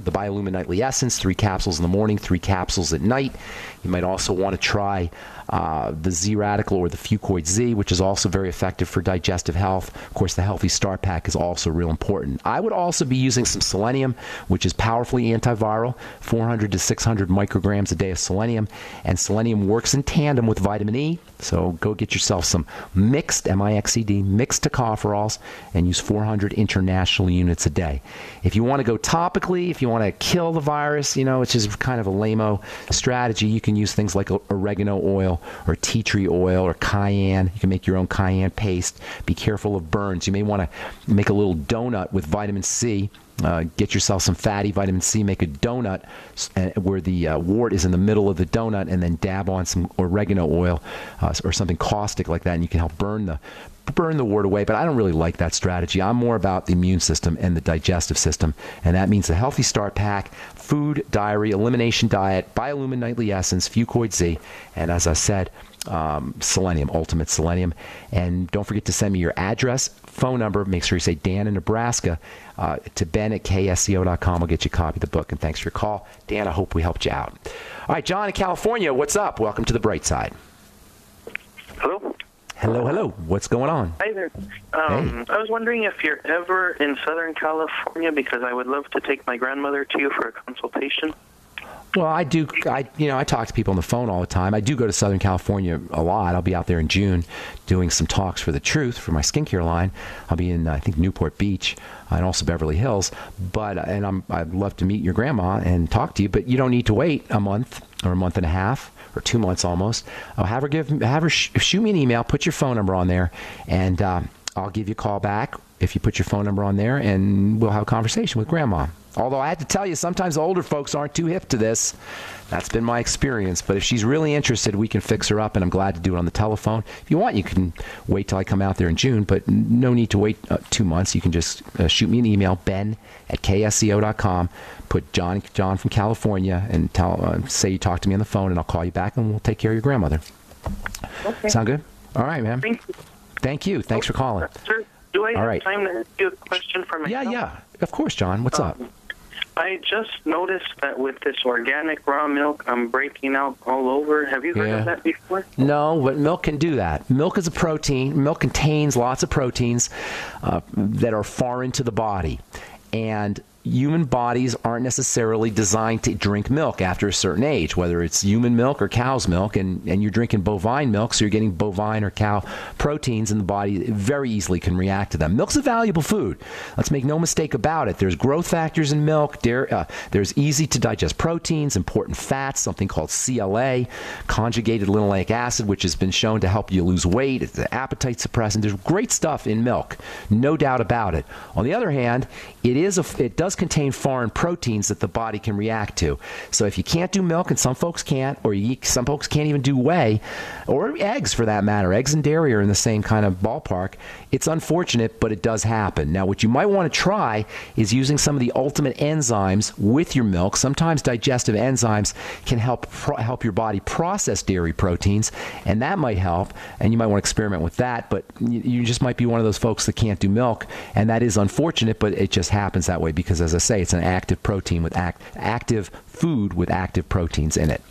The Biolumin Nightly Essence, 3 capsules in the morning, 3 capsules at night. You might also want to try the Z-Radical or the Fucoid Z, which is also very effective for digestive health. Of course, the Healthy Start Pack is also real important. I would also be using some selenium, which is powerfully antiviral, 400 to 600 micrograms a day of selenium. And selenium works in tandem with vitamin E, so go get yourself some mixed, M-I-X-E-D, mixed tocopherols, and use 400 international units a day. If you want to go topically, if you want to kill the virus, which is kind of a lame-o strategy, you can use things like oregano oil or tea tree oil or cayenne. You can make your own cayenne paste. Be careful of burns. You may want to make a little donut with vitamin C Get yourself some fatty vitamin C. Make a donut where the wart is in the middle of the donut, and then dab on some oregano oil or something caustic like that, and you can help burn the wart away. But I don't really like that strategy. I'm more about the immune system and the digestive system, and that means a Healthy Start Pack, food, diary, elimination diet, Biolumin Nightly Essence, Fucoid Z, and as I said, selenium, ultimate selenium. And don't forget to send me your address, phone number. Make sure you say Dan in Nebraska to ben@ksco.com. I'll get you a copy of the book. And thanks for your call, Dan. I hope we helped you out. All right, John in California, what's up? Welcome to the Bright Side. Hello. Hello. What's going on? Hi there. I was wondering if you're ever in Southern California, because I would love to take my grandmother to you for a consultation. Well, I do. I talk to people on the phone all the time. I do go to Southern California a lot. I'll be out there in June doing some talks for The Truth for my skincare line. I'll be in, I think, Newport Beach and also Beverly Hills. I'd love to meet your grandma and talk to you, but you don't need to wait a month or a month and a half or 2 months almost. Have her shoot me an email, put your phone number on there, and I'll give you a call back if you put your phone number on there, and we'll have a conversation with Grandma. Although I have to tell you, sometimes older folks aren't too hip to this. That's been my experience. But if she's really interested, we can fix her up, and I'm glad to do it on the telephone. If you want, you can wait till I come out there in June, but no need to wait 2 months. You can just shoot me an email, ben@ksco.com. Put John from California, and say you talked to me on the phone, and I'll call you back, and we'll take care of your grandmother. Okay. Sound good? All right, man. Thank you. Thanks for calling. Sir, do I have right. time to ask you a question for myself? Yeah. Of course, John. What's up? I just noticed that with this organic raw milk, I'm breaking out all over. Have you heard of that before? No, but milk can do that. Milk is a protein. Milk contains lots of proteins that are foreign to the body. And human bodies aren't necessarily designed to drink milk after a certain age, whether it's human milk or cow's milk, and you're drinking bovine milk, so you're getting bovine or cow proteins in the body. It very easily can react to them. Milk's a valuable food. Let's make no mistake about it. There's growth factors in milk. There's easy to digest proteins, important fats, something called CLA, conjugated linoleic acid, which has been shown to help you lose weight. It's an appetite suppressant. There's great stuff in milk, no doubt about it. On the other hand, it does contain foreign proteins that the body can react to. So if you can't do milk, and some folks can't, or some folks can't even do whey, or eggs for that matter, eggs and dairy are in the same kind of ballpark, it's unfortunate, but it does happen. Now, what you might want to try is using some of the ultimate enzymes with your milk. Sometimes digestive enzymes can help your body process dairy proteins, and that might help, and you might want to experiment with that, but you just might be one of those folks that can't do milk, and that is unfortunate, but it just happens that way because, as I say, it's an active protein with active food with active proteins in it.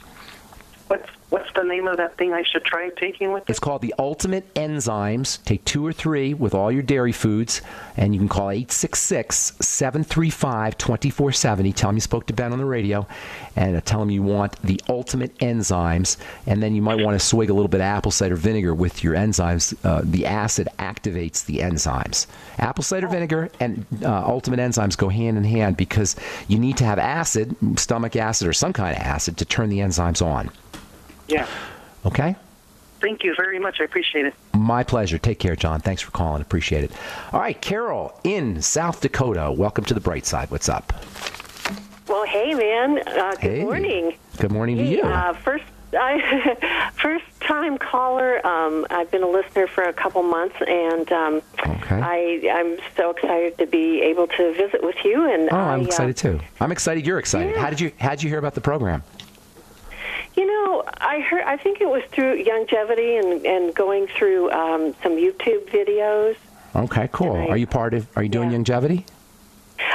What's the name of that thing I should try taking with it? It's called the Ultimate Enzymes. Take 2 or 3 with all your dairy foods, and you can call 866-735-2470. Tell them you spoke to Ben on the radio, and tell them you want the Ultimate Enzymes, and then you might want to swig a little bit of apple cider vinegar with your enzymes. The acid activates the enzymes. Apple cider vinegar and Ultimate Enzymes go hand in hand because you need to have acid, stomach acid or some kind of acid, to turn the enzymes on. Yeah. Okay? Thank you very much. I appreciate it. My pleasure. Take care, John. Thanks for calling. Appreciate it. All right, Carol in South Dakota. Welcome to the Bright Side. What's up? Well, hey, man. Good morning. Good morning to you. First-time caller. I've been a listener for a couple months, and I'm so excited to be able to visit with you. And I'm excited too. I'm excited. You're excited. Yeah. How'd you hear about the program? You know, I think it was through Longevity and going through some YouTube videos. Okay, cool. Are you doing Longevity?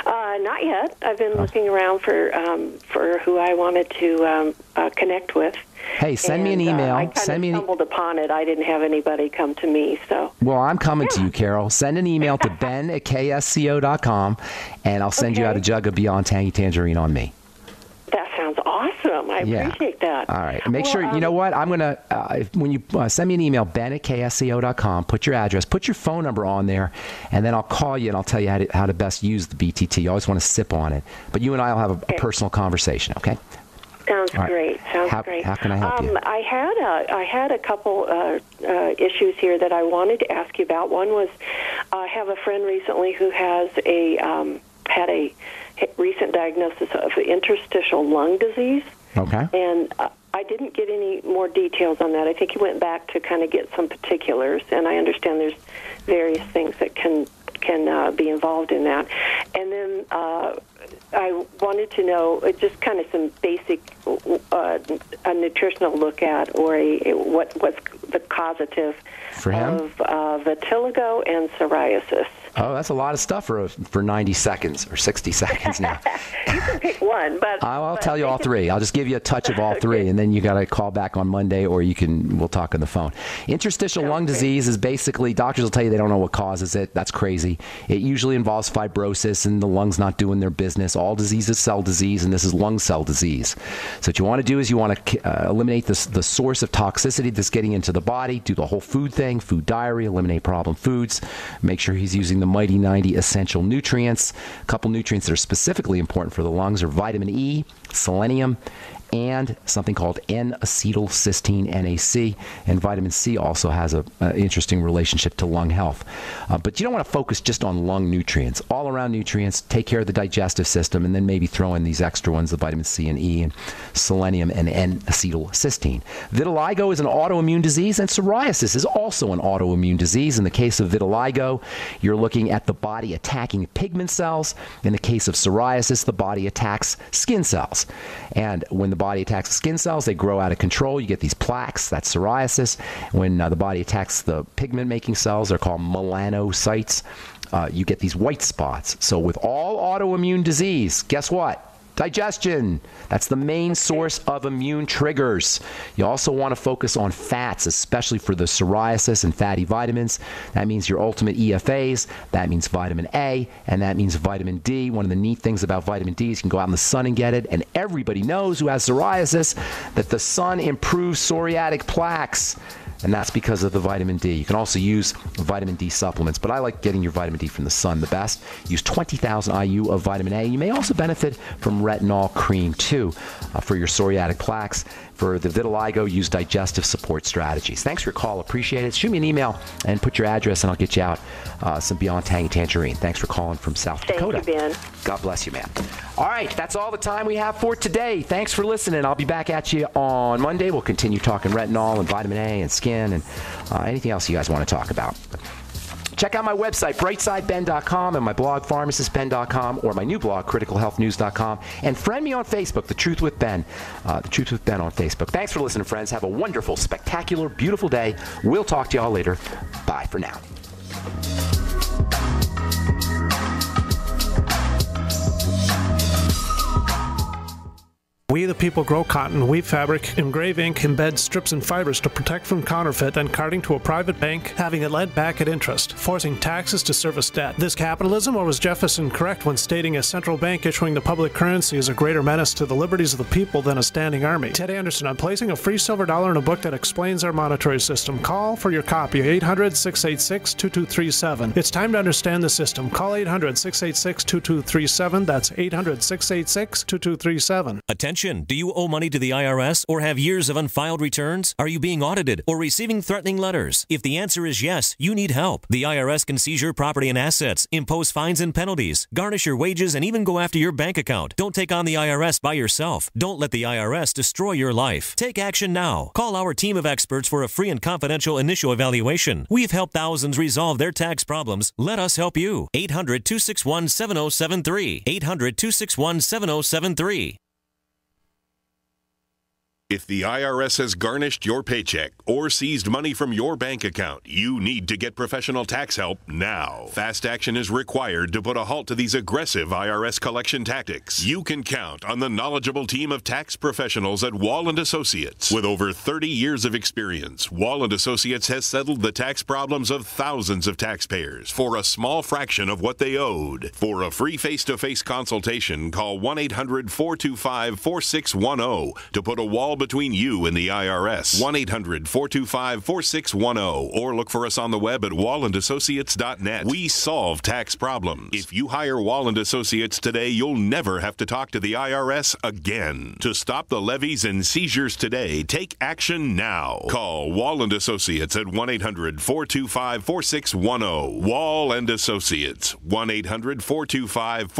Not yet. I've been looking around for who I wanted to connect with. Hey, send me an email. I kind of stumbled upon it. I didn't have anybody come to me, so. Well, I'm coming to you, Carol. Send an email to ben@ksco.com, and I'll send you out a jug of Beyond Tangy Tangerine on me. That sounds awesome. I appreciate that. All right. Make sure, you know what? I'm going to, when you send me an email, ben@ksco.com, put your address, put your phone number on there, and then I'll call you and I'll tell you how to best use the BTT. You always want to sip on it. But you and I will have a personal conversation, okay? Sounds great. Great. How can I help you? I had a couple issues here that I wanted to ask you about. One was I have a friend recently who has a had a recent diagnosis of interstitial lung disease. Okay. And I didn't get any more details on that. I think he went back to kind of get some particulars, and I understand there's various things that can be involved in that. And then I wanted to know just kind of some basic a nutritional look at, or what's the causative for him of vitiligo and psoriasis. Oh, that's a lot of stuff for 90 seconds or 60 seconds now. You can pick one, but I'll tell you all three. I'll just give you a touch of all three, and then you got to call back on Monday, or we'll talk on the phone. Interstitial lung disease is basically, doctors will tell you they don't know what causes it. That's crazy. It usually involves fibrosis and the lungs not doing their business. All disease is cell disease, and this is lung cell disease. So what you want to do is you want to eliminate the source of toxicity that's getting into the body. Do the whole food thing, food diary, eliminate problem foods. Make sure he's using the Mighty 90 essential nutrients. A couple nutrients that are specifically important for the lungs are vitamin E, selenium, and something called N-acetylcysteine, NAC. And vitamin C also has an interesting relationship to lung health. But you don't want to focus just on lung nutrients. All around nutrients, take care of the digestive system, and then maybe throw in these extra ones, the vitamin C and E, and selenium and N-acetylcysteine. Vitiligo is an autoimmune disease, and psoriasis is also an autoimmune disease. In the case of vitiligo, you're looking at the body attacking pigment cells. In the case of psoriasis, the body attacks skin cells. And when the body attacks the skin cells, they grow out of control. You get these plaques. That's psoriasis. When the body attacks the pigment-making cells, they're called melanocytes. You get these white spots. So with all autoimmune disease, guess what? Digestion. That's the main source of immune triggers. You also want to focus on fats, especially for the psoriasis and fatty vitamins. That means your ultimate EFAs. That means vitamin A, and that means vitamin D. One of the neat things about vitamin D is you can go out in the sun and get it, and everybody knows who has psoriasis that the sun improves psoriatic plaques. And that's because of the vitamin D. You can also use vitamin D supplements, but I like getting your vitamin D from the sun the best. Use 20,000 IU of vitamin A. You may also benefit from retinol cream, too, for your psoriatic plaques. For the vitiligo, use digestive support strategies. Thanks for your call. Appreciate it. Shoot me an email and put your address, and I'll get you out some Beyond Tangy Tangerine. Thanks for calling from South Dakota. Thank you, Ben. God bless you, man. All right, that's all the time we have for today. Thanks for listening. I'll be back at you on Monday. We'll continue talking retinol and vitamin A and skin and anything else you guys want to talk about. Check out my website, brightsideben.com, and my blog, pharmacistben.com, or my new blog, criticalhealthnews.com. And friend me on Facebook, The Truth with Ben. The Truth with Ben on Facebook. Thanks for listening, friends. Have a wonderful, spectacular, beautiful day. We'll talk to y'all later. Bye for now. We the people grow cotton, weave fabric, engrave ink, embed strips and fibers to protect from counterfeit, then carting to a private bank, having it lent back at interest, forcing taxes to service debt. This capitalism, or was Jefferson correct when stating a central bank issuing the public currency is a greater menace to the liberties of the people than a standing army? Ted Anderson, I'm placing a free silver dollar in a book that explains our monetary system. Call for your copy, 800-686-2237. It's time to understand the system. Call 800-686-2237. That's 800-686-2237. Attention! Do you owe money to the IRS or have years of unfiled returns? Are you being audited or receiving threatening letters? If the answer is yes, you need help. The IRS can seize your property and assets, impose fines and penalties, garnish your wages, and even go after your bank account. Don't take on the IRS by yourself. Don't let the IRS destroy your life. Take action now. Call our team of experts for a free and confidential initial evaluation. We've helped thousands resolve their tax problems. Let us help you. 800-261-7073. 800-261-7073. If the IRS has garnished your paycheck or seized money from your bank account, you need to get professional tax help now. Fast action is required to put a halt to these aggressive IRS collection tactics. You can count on the knowledgeable team of tax professionals at Wall & Associates. With over 30 years of experience, Wall & Associates has settled the tax problems of thousands of taxpayers for a small fraction of what they owed. For a free face-to-face consultation, call 1-800-425-4610 to put a wall between you and the IRS. 1-800-425-4610 or look for us on the web at wallandassociates.net. We solve tax problems. If you hire Wall & Associates today, you'll never have to talk to the IRS again. To stop the levies and seizures today, take action now. Call Wall & Associates at 1-800-425-4610. Wall & Associates. 1-800-425-4610.